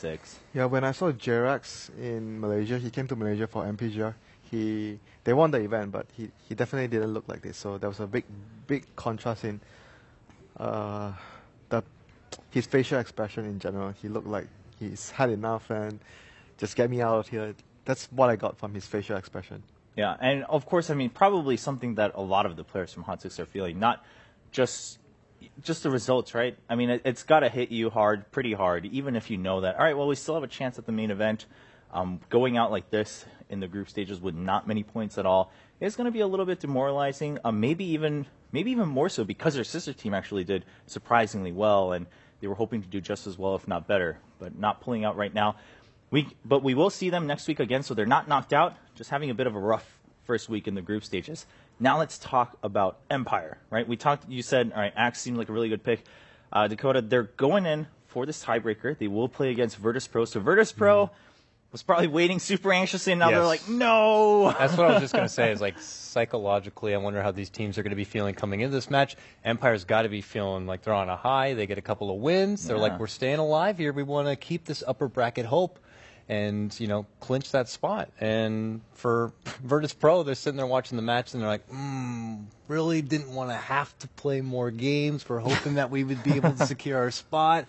clip196. Yeah, when I saw Jerax in Malaysia, he came to Malaysia for MPGR. They won the event, but he definitely didn't look like this. So there was a big contrast in his facial expression in general. He looked like he's had enough and just get me out of here. That's what I got from his facial expression. Yeah, and of course, I mean, probably something that a lot of the players from Hot 6 are feeling, not just the results, right? I mean, it's got to hit you hard, pretty hard, even if you know that, all right, well, we still have a chance at the main event. Going out like this in the group stages with not many points at all is going to be a little bit demoralizing, maybe even more so because their sister team actually did surprisingly well, and they were hoping to do just as well, if not better, but not pulling out right now. But we will see them next week again, so they're not knocked out, just having a bit of a rough first week in the group stages. Now let's talk about Empire, right? You said, all right, Axe seemed like a really good pick. Dakota, they're going in for this tiebreaker. They will play against Virtus Pro. So Virtus Pro was probably waiting super anxiously, and now they're like, no! That's what I was just going to say, is like psychologically, I wonder how these teams are going to be feeling coming into this match. Empire's got to be feeling like they're on a high. They get a couple of wins. They're like, we're staying alive here. We want to keep this upper bracket hope and, you know, clinch that spot. And for Virtus Pro, they're sitting there watching the match, and they're like, really didn't want to have to play more games. We're hoping that we would be able to secure our spot.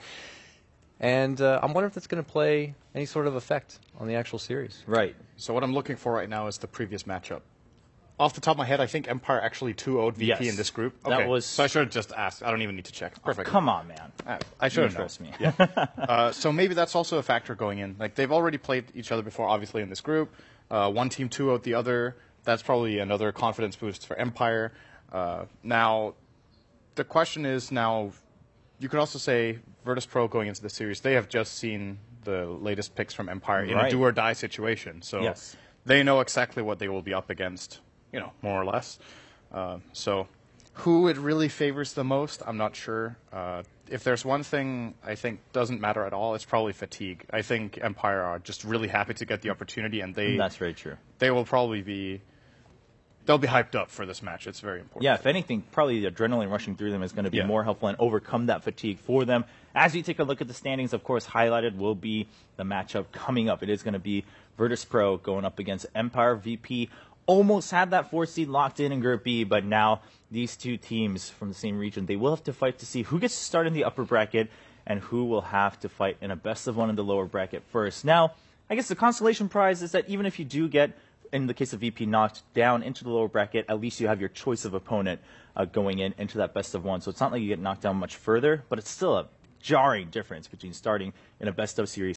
And I'm wondering if that's going to play any sort of effect on the actual series. Right. So what I'm looking for right now is the previous matchup. Off the top of my head, I think Empire actually 2-0'd VP in this group. Okay. So I should have just asked. I don't even need to check. Perfect. Come on, man. I should have trust me. Yeah. So maybe that's also a factor going in. Like, they've already played each other before, obviously, in this group. One team 2-0'd the other. That's probably another confidence boost for Empire. Now, the question is now, you could also say Virtus Pro going into the series, they have just seen the latest picks from Empire in a do-or-die situation. So they know exactly what they will be up against, you know, more or less. So who it really favors the most, I'm not sure. If there's one thing I think doesn't matter at all, it's probably fatigue. I think Empire are just really happy to get the opportunity, and that's very true. They will probably be... They'll be hyped up for this match. It's very important. Yeah, if anything, probably the adrenaline rushing through them is going to be more helpful and overcome that fatigue for them. As we take a look at the standings, of course, highlighted will be the matchup coming up. It is going to be Virtus Pro going up against Empire. VP almost had that 4th seed locked in Group B, but now these two teams from the same region, they will have to fight to see who gets to start in the upper bracket and who will have to fight in a best-of-1 in the lower bracket first. Now, I guess the consolation prize is that even if you do get, in the case of VP, knocked down into the lower bracket, at least you have your choice of opponent going into that best-of-1. So it's not like you get knocked down much further, but it's still a jarring difference between starting in a best-of series